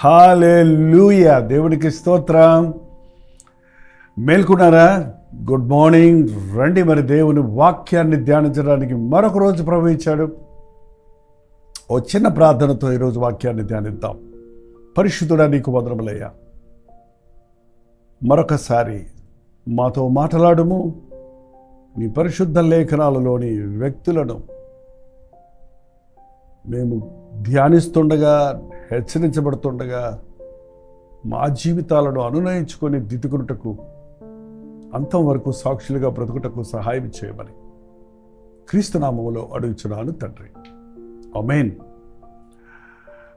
హల్లెలూయా. దేవునికి స్తోత్రం. మేల్కొన్నారా? Good morning. రండి, మరి దేవుని వాక్యాన్ని ధ్యానించడానికి మరొక రోజు ప్రభు ఇచ్చాడు. ఓ చిన్న ప్రార్థనతో ఈరోజు వాక్యాన్ని ధ్యానిద్దాం. పరిశుద్ధుడా, నీకు వందనములయ్యా. మరొకసారి మాతో మాట్లాడుము. నీ పరిశుద్ధ లేఖనాలలోని వ్యక్తులను మేము ధ్యానిస్తుండగా, హెచ్చరించబడుతుండగా మా జీవితాలను అనునయించుకొని దిద్దుకున్నటకు, అంతం వరకు సాక్షులుగా బ్రతుకుటకు సహాయం చేయమని క్రీస్తునామములో అడుగుచున్నాను తండ్రి. ఆమేన్.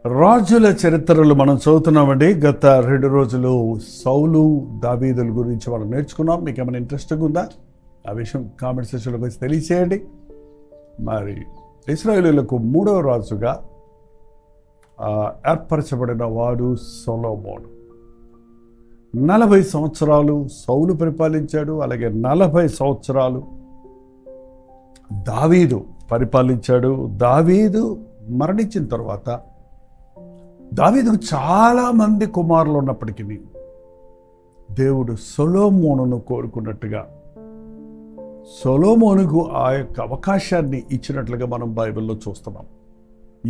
రాజుల చరిత్రలు మనం చదువుతున్నామండి. గత 2 రోజులు సౌలు, దావీదుల గురించి మనం నేర్చుకున్నాం. మీకు ఏమైనా ఇంట్రెస్టింగ్ ఉందా? ఆ విషయం కామెంట్ సెక్షన్లో వచ్చి తెలియచేయండి. మరి ఇశ్రాయేలీయులకు 3వ రాజుగా ఏర్పరచబడిన వాడు సొలొమోను. 40 సంవత్సరాలు సౌలు పరిపాలించాడు. అలాగే 40 సంవత్సరాలు దావీదు పరిపాలించాడు. దావీదు మరణించిన తర్వాత దావీదుకు చాలామంది కుమారులు ఉన్నప్పటికీ దేవుడు సొలొమోనును కోరుకున్నట్టుగా సొలొమోనుకు ఆ యొక్క అవకాశాన్ని ఇచ్చినట్లుగా మనం బైబిల్లో చూస్తున్నాం.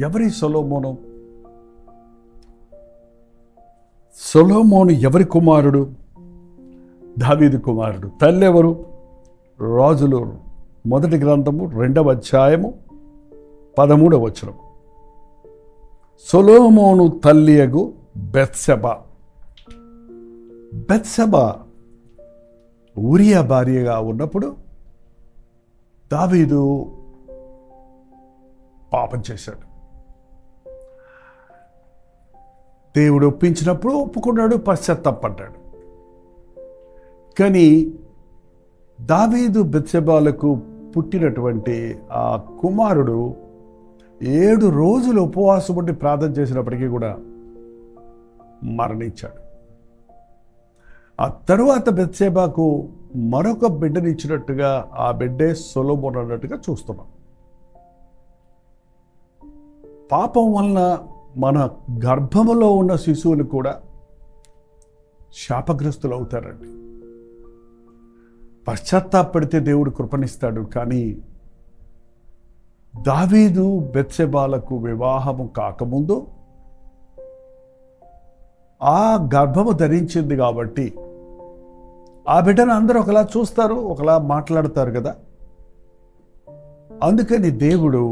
ఎవరి సొలొమోను? సొలొమోను ఎవరి కుమారుడు? దావీదు కుమారుడు. తల్లి ఎవరు? రాజులు మొదటి గ్రంథము 2వ అధ్యాయము 13వ వచనం. సొలొమోను తల్లియగు బెత్షెబా. బెత్షెబా ఊరియా భార్యగా ఉన్నప్పుడు దావీదు పాపం చేశాడు. దేవుడు ఒప్పించినప్పుడు ఒప్పుకున్నాడు, పశ్చాత్తాపడ్డాడు. కానీ దావీదు బెత్షెబాలకు పుట్టినటువంటి ఆ కుమారుడు 7 రోజులు ఉపవాసం ఉండి ప్రార్థన చేసినప్పటికీ కూడా మరణించాడు. ఆ తరువాత బెత్షెబాకు మరొక బిడ్డనిచ్చినట్టుగా ఆ బిడ్డే సొలొమోను అన్నట్టుగా చూస్తున్నాం. పాపం వలన మన గర్భములో ఉన్న శిశువులు కూడా శాపగ్రస్తులు అవుతారండి. పశ్చాత్తాపడితే దేవుడు కృపణిస్తాడు. కానీ దావీదు బెత్షెబాలకు వివాహము కాకముందు ఆ గర్భము ధరించింది కాబట్టి ఆ బిడ్డను అందరూ ఒకలా చూస్తారు, ఒకలా మాట్లాడతారు కదా. అందుకని దేవుడు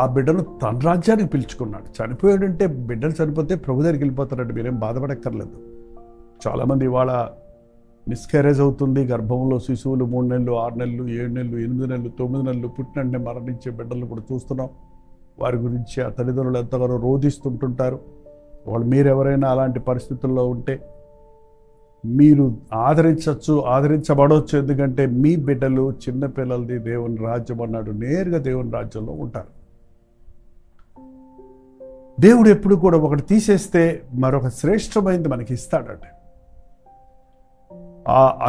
ఆ బిడ్డను తన రాజ్యానికి పిలుచుకున్నాడు. చనిపోయాడంటే, బిడ్డలు చనిపోతే ప్రభు దగ్గరికి వెళ్ళిపోతారంటే మీరేం బాధపడక్కర్లేదు. చాలామంది ఇవాళ మిస్క్యారేజ్ అవుతుంది, గర్భంలో శిశువులు 3 నెలలు, 6 నెలలు, 7 నెలలు, 8 నెలలు, 9 నెలలు పుట్టినంటే మరణించే బిడ్డలు కూడా చూస్తున్నాం. వారి గురించి ఆ తల్లిదండ్రులు ఎంతగానో రోధిస్తుంటుంటారు. వాళ్ళు మీరెవరైనా అలాంటి పరిస్థితుల్లో ఉంటే మీరు ఆదరించబడవచ్చు. ఎందుకంటే మీ బిడ్డలు చిన్నపిల్లలది దేవుని రాజ్యం అన్నాడు, నేరుగా దేవుని రాజ్యంలో ఉంటారు. దేవుడు ఎప్పుడు కూడా ఒకటి తీసేస్తే మరొక శ్రేష్టమైనది మనకి ఇస్తాడట.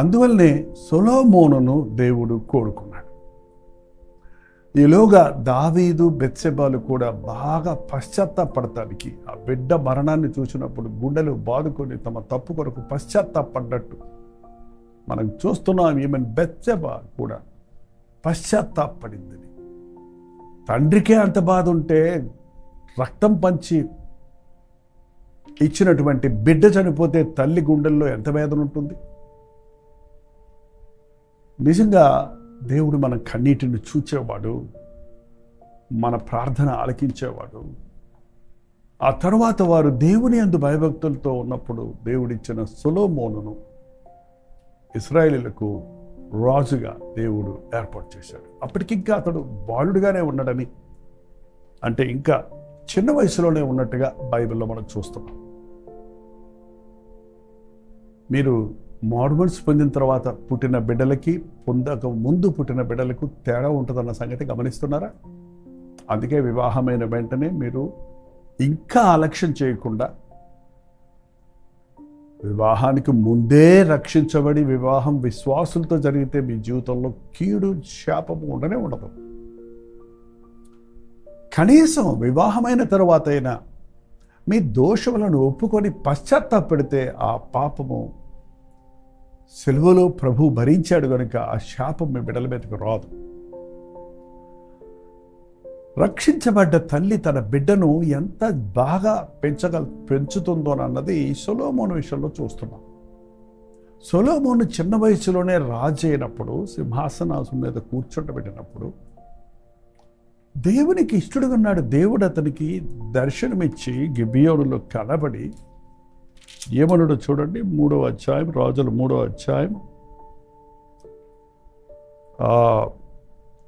అందువల్లనే సొలొమోనును దేవుడు కోరుకున్నాడు. ఈలోగా దావీదు బెత్షెబాలు కూడా బాగా పశ్చాత్తాపడటానికి, ఆ బిడ్డ మరణాన్ని చూసినప్పుడు గుండెలు బాదుకొని తమ తప్పు కొరకు పశ్చాత్తాపడ్డట్టు మనం చూస్తున్నాం. ఈమెన్ బెత్షెబా కూడా పశ్చాత్తాపడిందని. తండ్రికే అంత బాధ ఉంటే రక్తం పంచి ఇచ్చినటువంటి బిడ్డ చనిపోతే తల్లి గుండెల్లో ఎంత వేదన ఉంటుంది. నిజంగా దేవుడు మన కన్నీటిని చూచేవాడు, మన ప్రార్థన ఆలకించేవాడు. ఆ తరువాత వారు దేవుని యందు భయభక్తులతో ఉన్నప్పుడు దేవుడిచ్చిన సొలొమోనును ఇశ్రాయేలీయులకు రాజుగా దేవుడు ఏర్పాటు చేశాడు. అప్పటికింకా అతడు బాలుడుగానే ఉన్నాడని, అంటే ఇంకా చిన్న వయసులోనే ఉన్నట్టుగా బైబిల్లో మనం చూస్తున్నాం. మీరు మారుమనసు పొందిన తర్వాత పుట్టిన బిడ్డలకి, పొందక ముందు పుట్టిన బిడ్డలకు తేడా ఉంటుందన్న సంగతి గమనిస్తున్నారా? అందుకే వివాహమైన వెంటనే మీరు ఇంకా ఆలక్ష్యం చేయకుండా, వివాహానికి ముందే రక్షించబడి వివాహం విశ్వాసులతో జరిగితే మీ జీవితంలో కీడు, శాపము ఉండనే ఉండదు. కనీసం వివాహమైన తరువాత అయినా మీ దోషములను ఒప్పుకొని పశ్చాత్తాపడితే ఆ పాపము సిలువలో ప్రభు భరించాడు కనుక ఆ శాపం మీ బిడ్డల మీదకు రాదు. రక్షించబడ్డ తల్లి తన బిడ్డను ఎంత బాగా పెంచుతుందో అన్నది సొలొమోను విషయంలో చూస్తున్నాం. సొలొమోను చిన్న వయసులోనే రాజు అయినప్పుడు, సింహాసనాసం మీద కూర్చోబెట్టినప్పుడు దేవునికి ఇష్టడుగా ఉన్నాడు. దేవుడు అతనికి దర్శనమిచ్చి గిబియోనులో కనబడి ఏమన్నాడు చూడండి, 3వ అధ్యాయం, రాజుల 3వ అధ్యాయం.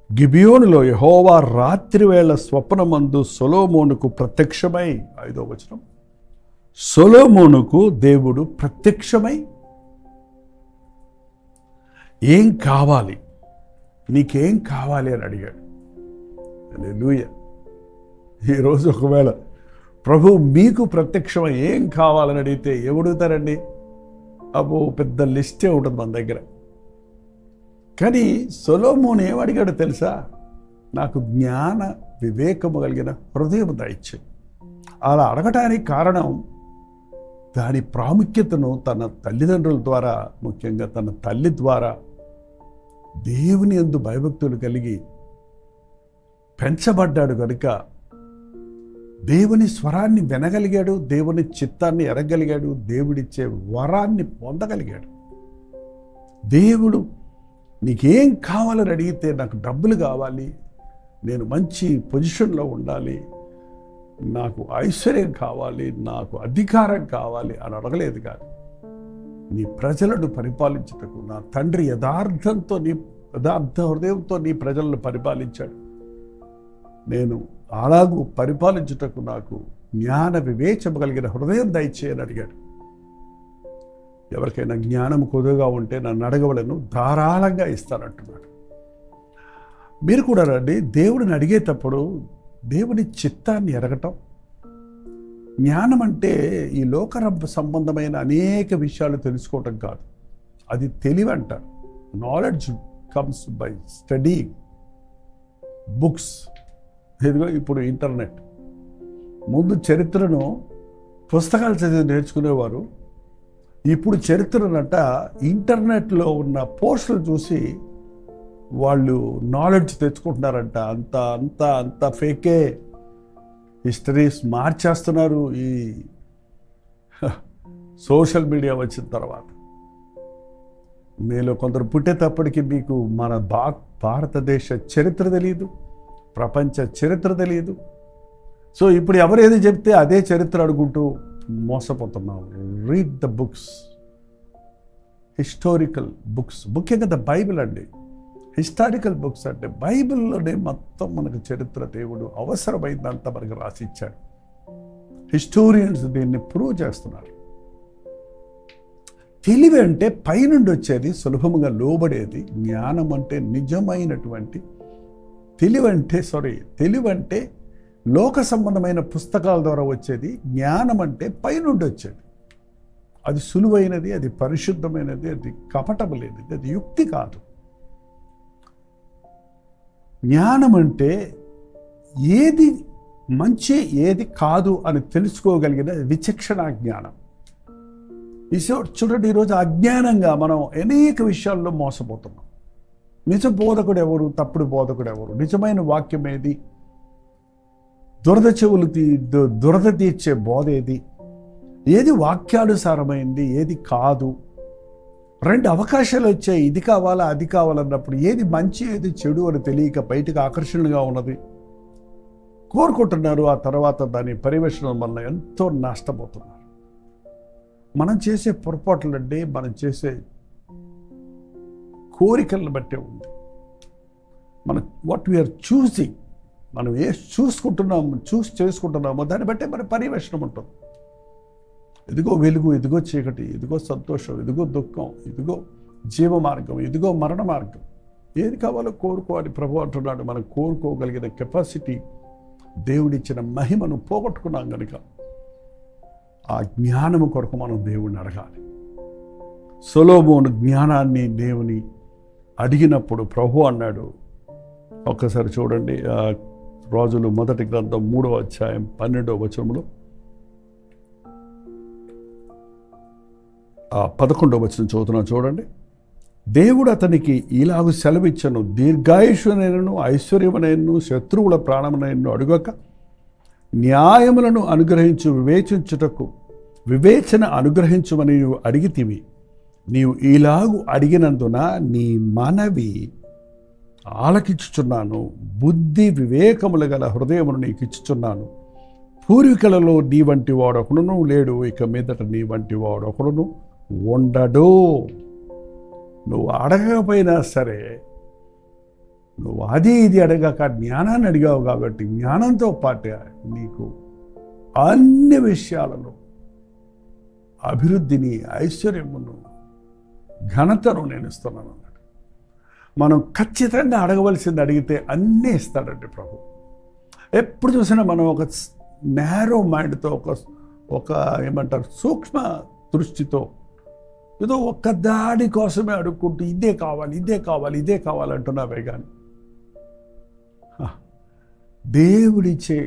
గిబియోనులో యెహోవా రాత్రివేళ స్వప్నమందు సొలొమోనుకు ప్రత్యక్షమై, 5వ వచనం, సొలొమోనుకు దేవుడు ప్రత్యక్షమై ఏం కావాలి, నీకేం కావాలి అని అడిగాడు. హల్లెలూయా. ఈరోజు ఒకవేళ ప్రభు మీకు ప్రత్యక్షమై ఏం కావాలని అడిగితే ఏమడుగుతారండి? అబ్బో పెద్ద లిస్టే ఉంటుంది మన దగ్గర. కానీ సొలొమోను ఏమడిగాడు తెలుసా? నాకు జ్ఞాన వివేకము కలిగిన హృదయం దయచే. అలా అడగటానికి కారణం దాని ప్రాముఖ్యతను తన తల్లిదండ్రుల ద్వారా, ముఖ్యంగా తన తల్లి ద్వారా దేవుని యందు భయభక్తులు కలిగి పెంచబడ్డాడు కనుక దేవుని స్వరాన్ని వినగలిగాడు, దేవుని చిత్తాన్ని ఎరగలిగాడు, దేవుడిచ్చే వరాన్ని పొందగలిగాడు. దేవుడు నీకేం కావాలని అడిగితే, నాకు డబ్బులు కావాలి, నేను మంచి పొజిషన్లో ఉండాలి, నాకు ఐశ్వర్యం కావాలి, నాకు అధికారం కావాలి అని అడగలేదు. కానీ నీ ప్రజలను పరిపాలించుటకు నా తండ్రి యథార్థ హృదయంతో నీ ప్రజలను పరిపాలించాడు. నేను అలాగూ పరిపాలించుటకు నాకు జ్ఞాన వివేచము కలిగిన హృదయం దయచేయని అడిగాడు. ఎవరికైనా జ్ఞానం కొద్దిగా ఉంటే నన్ను అడగవలను, ధారాళంగా ఇస్తానంటున్నాడు. మీరు కూడా రండి, దేవుడిని అడిగేటప్పుడు దేవుని చిత్తాన్ని ఎరగటం. జ్ఞానం అంటే ఈ లోక సంబంధమైన అనేక విషయాలు తెలుసుకోవటం కాదు, అది తెలివి అంటారు. Knowledge comes by study books. ఇదిగో ఇప్పుడు ఇంటర్నెట్. ముందు చరిత్రను పుస్తకాలు చదివి నేర్చుకునేవారు, ఇప్పుడు చరిత్రనట ఇంటర్నెట్లో ఉన్న పోస్టులు చూసి వాళ్ళు నాలెడ్జ్ తెచ్చుకుంటున్నారంట. అంత అంత అంత ఫేకే హిస్టరీస్ మార్చేస్తున్నారు ఈ సోషల్ మీడియా వచ్చిన తర్వాత. మీలో కొందరు పుట్టేటప్పటికి మీకు మన భారతదేశ చరిత్ర తెలియదు, ప్రపంచ చరిత్ర తెలియదు. సో ఇప్పుడు ఎవరు ఏది చెప్తే అదే చరిత్ర అడుగుంటూ మోసపోతున్నాం. Read the books, historical books, ముఖ్యంగా ద బైబిల్ అండి. హిస్టారికల్ బుక్స్ అంటే బైబిల్లోనే మొత్తం మనకు చరిత్ర దేవుడు అవసరమైందంతా మనకు రాసిచ్చాడు. హిస్టోరియన్స్ దీన్ని ప్రూవ్ చేస్తున్నారు. తెలివి అంటే పైనుండి వచ్చేది, సులభంగా లోబడేది. జ్ఞానం అంటే నిజమైనటువంటి తెలివి అంటే లోక సంబంధమైన పుస్తకాల ద్వారా వచ్చేది. జ్ఞానం అంటే పైనుండి వచ్చేది. అది సులువైనది, అది పరిశుద్ధమైనది, అది కపటం లేనిది, అది యుక్తి కాదు. జ్ఞానం అంటే ఏది మంచి ఏది కాదు అని తెలుసుకోగలిగిన విచక్షణ జ్ఞానం. చూడండి, ఈరోజు అజ్ఞానంగా మనం అనేక విషయాల్లో మోసపోతున్నాం. నిజ బోధకుడు ఎవరు, తప్పుడు బోధకుడు ఎవరు, నిజమైన వాక్యం ఏది, దురద తీర్చే బోధ ఏది వాక్యానుసారమైంది, ఏది కాదు. 2 అవకాశాలు వచ్చాయి, ఇది కావాలా అది కావాలన్నప్పుడు ఏది మంచి ఏది చెడు అని తెలియక బయటకు ఆకర్షణగా ఉన్నది కోరుకుంటున్నారు. ఆ తర్వాత దాని పరివేషణం వల్ల ఎంతో నష్టపోతున్నారు. మనం చేసే పొరపాట్లంటే మనం చేసే కోరికలను బట్టే ఉంది. మనం వాట్ వీఆర్ చూసింగ్, మనం ఏ చేసుకుంటున్నామో దాన్ని బట్టే మన పరివేషణం ఉంటుంది. ఇదిగో వెలుగు, ఇదిగో చీకటి, ఇదిగో సంతోషం, ఇదిగో దుఃఖం, ఇదిగో జీవ మార్గం, ఇదిగో మరణ మార్గం. ఏది కావాలో కోరుకోవాలి ప్రభు అంటున్నాడు. మనం కోరుకోగలిగిన కెపాసిటీ, దేవుడిచ్చిన మహిమను పోగొట్టుకున్నాం కనుక ఆ జ్ఞానము కొరకు మనం దేవుణ్ణి అడగాలి. సొలొమోను జ్ఞానాన్ని దేవుని అడిగినప్పుడు ప్రభు అన్నాడు. ఒక్కసారి చూడండి, రాజులు మొదటి గ్రంథం 3వ అధ్యాయం 12వ వచనంలో, 11వ వచనం చదువుతున్నాం చూడండి. దేవుడు అతనికి ఇలాగు సెలవిచ్చను, దీర్ఘాయుషునైనను ఐశ్వర్యమునైనను శత్రువుల ప్రాణమునైనను అడుగక న్యాయములను అనుగ్రహించు వివేచన అనుగ్రహించుమని నీవు అడిగితివి. నీవు ఇలాగు అడిగినందున నీ మనవి ఆలకించుచున్నాను. బుద్ధి వివేకములు గల హృదయమును నీకు ఇచ్చుచున్నాను. పూర్వీకులలో నీ వంటి వాడొకడును లేడు, ఇక మీదట నీ వంటి వాడొకడును ఉండడు. నువ్వు అడగకపోయినా సరే, నువ్వు అది ఇది అడగక జ్ఞానాన్ని అడిగావు కాబట్టి జ్ఞానంతో పాటు నీకు అన్ని విషయాలలో అభివృద్ధిని, ఐశ్వర్యమును, ఘనతను నేను ఇస్తున్నాను అన్నాడు. మనం ఖచ్చితంగా అడగవలసింది అడిగితే అన్నీ ఇస్తాడండి ప్రభు. ఎప్పుడు చూసినా మనం ఒక నేరో మైండ్తో, ఒక ఏమంటారు సూక్ష్మ దృష్టితో ఏదో ఒక్క దాడి కోసమే అడుక్కుంటూ ఇదే కావాలి, ఇదే కావాలి, ఇదే కావాలంటున్నావే కానీ దేవుడిచ్చే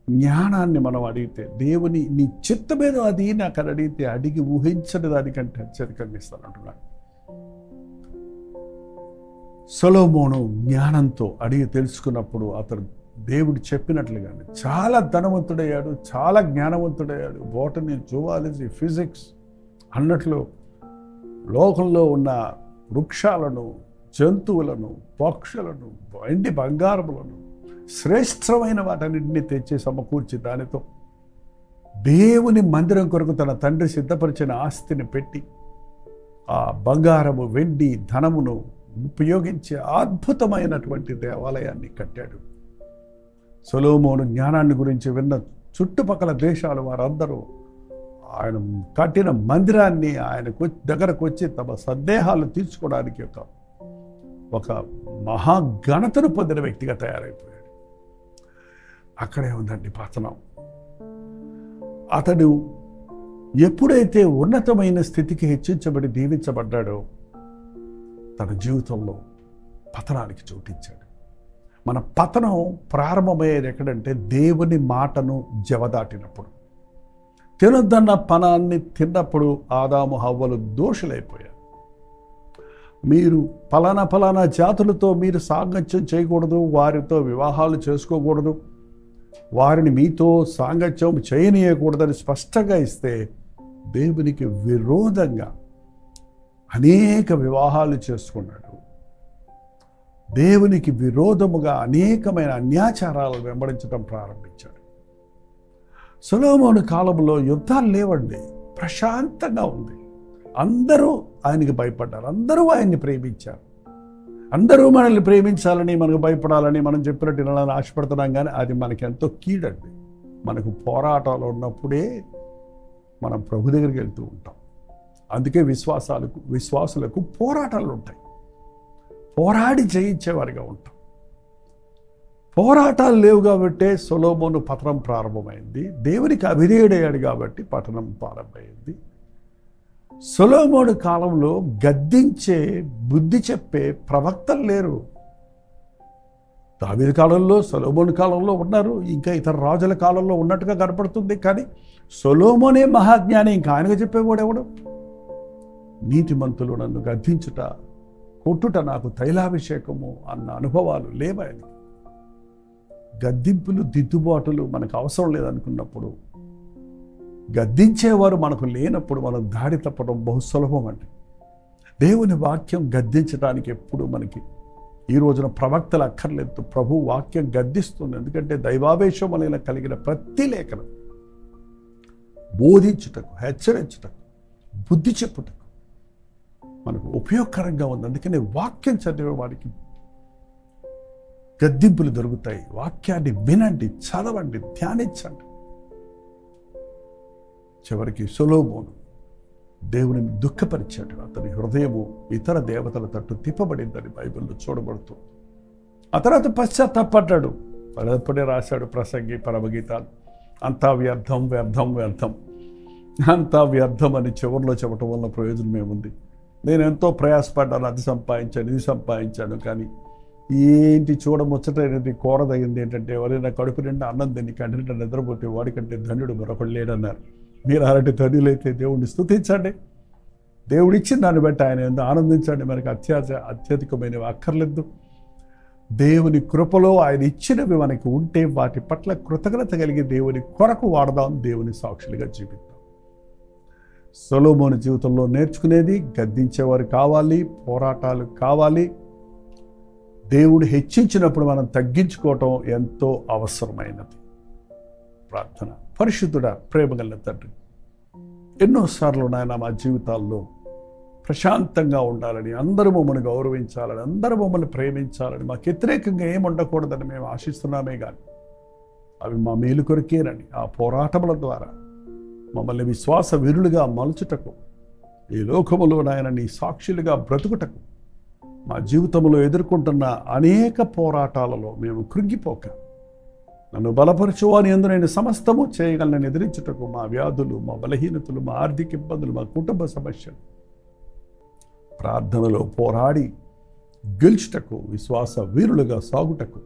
జ్ఞానాన్ని మనం అడిగితే, దేవుని నీ చిత్తమేదో అది నాకు అని అడిగితే అడిగి ఊహించని దానికంటే అత్యధికంగా ఇస్తానంటున్నాడు. సొలొమోను జ్ఞానంతో అడిగి తెలుసుకున్నప్పుడు అతను దేవుడు చెప్పినట్లుగానే చాలా ధనవంతుడయ్యాడు, చాలా జ్ఞానవంతుడయ్యాడు. బోటనీ, జువాలజీ, ఫిజిక్స్ అన్నట్లు లోకంలో ఉన్న వృక్షాలను, జంతువులను, పక్షులను, వెండి బంగారములను, శ్రేష్టమైన వాటన్నింటినీ తెచ్చి సమకూర్చి దానితో దేవుని మందిరం కొరకు తన తండ్రి సిద్ధపరిచిన ఆస్తిని పెట్టి ఆ బంగారము, వెండి, ధనమును ఉపయోగించి అద్భుతమైనటువంటి దేవాలయాన్ని కట్టాడు. సొలొమోను జ్ఞానాన్ని గురించి విన్న చుట్టుపక్కల దేశాలు వారందరూ ఆయన కట్టిన మందిరాన్ని ఆయనకు దగ్గరకు వచ్చి తమ సందేహాలు తీర్చుకోవడానికి ఒక మహాఘనతను పొందిన వ్యక్తిగా తయారైపోయాడు. అక్కడే ఉందండి పతనం. అతడు ఎప్పుడైతే ఉన్నతమైన స్థితికి హెచ్చించబడి దీవించబడ్డాడో తన జీవితంలో పతనానికి చోటించాడు. మన పతనం ప్రారంభమయ్యేది ఎక్కడంటే దేవుని మాటను జవదాటినప్పుడు. తినొద్దన్న పనాన్ని తిన్నప్పుడు ఆదాము హవ్వలు దోషులైపోయారు. మీరు ఫలానా జాతులతో మీరు సాంగత్యం చేయకూడదు, వారితో వివాహాలు చేసుకోకూడదు, వారిని మీతో సాంగత్యం చేయనీయకూడదని స్పష్టంగా ఇస్తే దేవునికి విరోధంగా అనేక వివాహాలు చేసుకున్నాడు. దేవునికి విరోధముగా అనేకమైన అన్యాచారాలను వెంబడించడం ప్రారంభించాడు. సొలొమోను కాలంలో యుద్ధాలు లేవండి, ప్రశాంతంగా ఉంది. అందరూ ఆయనకి భయపడ్డారు, అందరూ ఆయన్ని ప్రేమించారు. అందరూ మనల్ని ప్రేమించాలని, మనకు భయపడాలని మనం చెప్పినట్టు వినాలని ఆశపడుతున్నాం, కానీ అది మనకి ఎంతో కీడండి. మనకు పోరాటాలు ఉన్నప్పుడే మనం ప్రభు దగ్గరికి వెళ్తూ ఉంటాం. అందుకే విశ్వాసులకు పోరాటాలు ఉంటాయి. పోరాడి జయించేవారిగా ఉంటాం. పోరాటాలు లేవు కాబట్టే సొలొమోను పతనం ప్రారంభమైంది. దేవునికి అవిధేయుడయ్యాడు కాబట్టి పతనం ప్రారంభమైంది. సొలొమోను కాలంలో గద్దించే, బుద్ధి చెప్పే ప్రవక్తలు లేరు. దావీదు కాలంలో, సొలొమోను కాలంలో ఉన్నారు, ఇంకా ఇతర రాజుల కాలంలో ఉన్నట్టుగా కనపడుతుంది. కానీ సొలొమోనే మహాజ్ఞాని, ఇంకా ఆయనగా చెప్పేవాడు ఎవడు? నీతిమంతులు నన్ను గద్దించుట, కొట్టుట నాకు తైలాభిషేకము అన్న అనుభవాలు లేవని. గద్దింపులు, దిద్దుబాటులు మనకు అవసరం లేదనుకున్నప్పుడు, గద్దించేవారు మనకు లేనప్పుడు మనం దాడి తప్పడం బహు సులభం అండి. దేవుని వాక్యం గద్దించడానికి ఎప్పుడు మనకి ఈ రోజున ప్రవక్తలు అక్కర్లేదు. ప్రభు వాక్యం గద్దిస్తుంది. ఎందుకంటే దైవావేశం వలన కలిగిన ప్రతి లేఖనం బోధించుటకు, హెచ్చరించుటకు, బుద్ధి చెప్పుటకు మనకు ఉపయోగకరంగా ఉంది. అందుకని వాక్యం చదివే వారికి గద్దింపులు దొరుకుతాయి. వాక్యాన్ని వినండి, చదవండి, ధ్యానించండి. చివరికి సొలొమోను దేవుని దుఃఖపరిచాడు. అతని హృదయము ఇతర దేవతల తట్టు తిప్పబడిందని బైబిల్లో చూడబడుతుంది. ఆ తర్వాత పశ్చాత్తాపడ్డాడు. పదే రాశాడు ప్రసంగి, పరమగీతాలు. అంతా వ్యర్థం, వ్యర్థం, వ్యర్థం, అంతా వ్యర్థం అని చివరిలో చెప్పటం వల్ల ప్రయోజనం ఏముంది? నేను ఎంతో ప్రయాసపడ్డాను, అది సంపాదించాను, ఇది సంపాదించాను, కానీ ఏంటి చూడముచ్చటైనది, కోరదగింది ఏంటంటే ఎవరైనా కడుపు నిండా అన్నం తిని కంటి నిండా నిద్రపోతే వాడికంటే ధన్యుడు మరొకడు లేడన్నారు. మీరు అలాంటి ధన్యులైతే దేవుణ్ణి స్తుతించండి. దేవుడిచ్చిన దాన్ని బట్టి ఆయన ఎందు ఆనందించండి. మనకి అత్యధికమైనవి అక్కర్లేదు. దేవుని కృపలో ఆయన ఇచ్చినవి మనకి ఉంటే వాటి పట్ల కృతజ్ఞత కలిగి దేవుని కొరకు వాడదాం, దేవుని సాక్షులుగా జీవిద్దాం. సొలొమోను జీవితంలో నేర్చుకునేది గద్దించేవారు కావాలి, పోరాటాలు కావాలి. దేవుడు హెచ్చించినప్పుడు మనం తగ్గించుకోవటం ఎంతో అవసరమైనది. ప్రార్థన. పరిశుద్ధుడా, ప్రేమగల తండ్రి, ఎన్నోసార్లు నాయన మా జీవితాల్లో ప్రశాంతంగా ఉండాలని, అందరూ మమ్మల్ని గౌరవించాలని, అందరూ మమ్మల్ని ప్రేమించాలని, మాకు వ్యతిరేకంగా ఏమి ఉండకూడదని మేము ఆశిస్తున్నామే కానీ అవి మా మేలు కొరకేనని ఆ పోరాటముల ద్వారా మమ్మల్ని విశ్వాస వీరులుగా మలుచుటకు, ఈ లోకములో నాయన నీ సాక్షులుగా బ్రతుకుటకు, మా జీవితంలో ఎదుర్కొంటున్న అనేక పోరాటాలలో మేము కృంగిపోక నన్ను బలపరచువాని యందు నేను సమస్తము చేయగలను ఎదిరించుటకు, మా వ్యాధులు, మా బలహీనతలు, మా ఆర్థిక ఇబ్బందులు, మా కుటుంబ సమస్యలు ప్రార్థనలో పోరాడి గెలుచుటకు, విశ్వాస వీరులుగా సాగుటకు,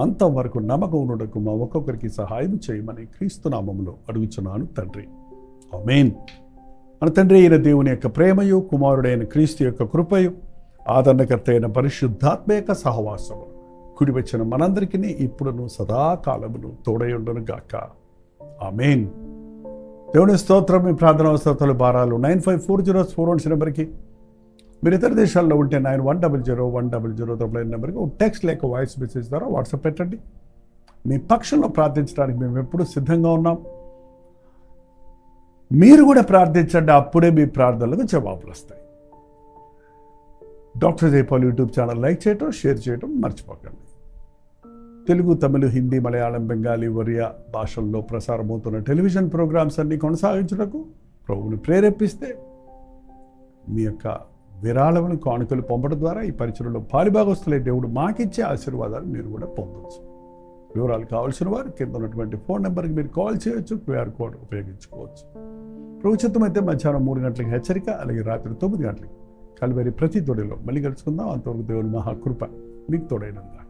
అంతవరకు నమ్మకం ఉండటకు మా ఒక్కొక్కరికి సహాయం చేయమని క్రీస్తు నామములో అడుగుచున్నాను తండ్రి. ఆమేన్. మన తండ్రి అయిన దేవుని యొక్క ప్రేమయు, కుమారుడైన క్రీస్తు యొక్క కృపయు, ఆదరణకర్త అయిన పరిశుద్ధాత్మ యొక్క సహవాసము కుడి వచ్చిన మనందరికీ ఇప్పుడును సదాకాలమును తోడయుండును గాక. ఆమేన్. దేవుని స్తోత్రం. మీ ప్రార్థనా స్తోత్రాలు భారాలు 954041 నెంబర్కి, మీరు ఇతర దేశాల్లో ఉంటే 91001000 నెంబర్కి ఒక టెక్స్ట్ లేక వాయిస్ మెసేజ్ ద్వారా వాట్సాప్ పెట్టండి. మీ పక్షంలో ప్రార్థించడానికి మేము ఎప్పుడూ సిద్ధంగా ఉన్నాం. మీరు కూడా ప్రార్థించండి, అప్పుడే మీ ప్రార్థనలకు జవాబులు వస్తాయి. Doctor Jaipal YouTube channel like చేయటం, షేర్ చేయటం మర్చిపోకండి. తెలుగు, తమిళ, హిందీ, మలయాళం, బెంగాలీ, ఒరియా భాషల్లో ప్రసారమవుతున్న టెలివిజన్ ప్రోగ్రామ్స్ అన్ని కొనసాగించుటకు ప్రభువుని ప్రేరేపిస్తే మీ యొక్క విరాళములు, కానుకలు పంపడం ద్వారా ఈ పరిచయంలో పాలిభాగస్తులే దేవుడు మాకిచ్చే ఆశీర్వాదాలు మీరు కూడా పొందవచ్చు. వివరాలు కావాల్సిన వారు కింద ఉన్నటువంటి ఫోన్ నెంబర్కి మీరు కాల్ చేయొచ్చు, క్యూఆర్ కోడ్ ఉపయోగించుకోవచ్చు. ప్రభుత్వం అయితే మధ్యాహ్నం 3 గంటలకు హెచ్చరిక, అలాగే రాత్రి 9 గంటలకు కల్వరి ప్రతి తొడిలో మళ్ళీ కలుసుకుందాం. అంతవరకు దేవుని మహాకృప మీకు తోడైనందాక.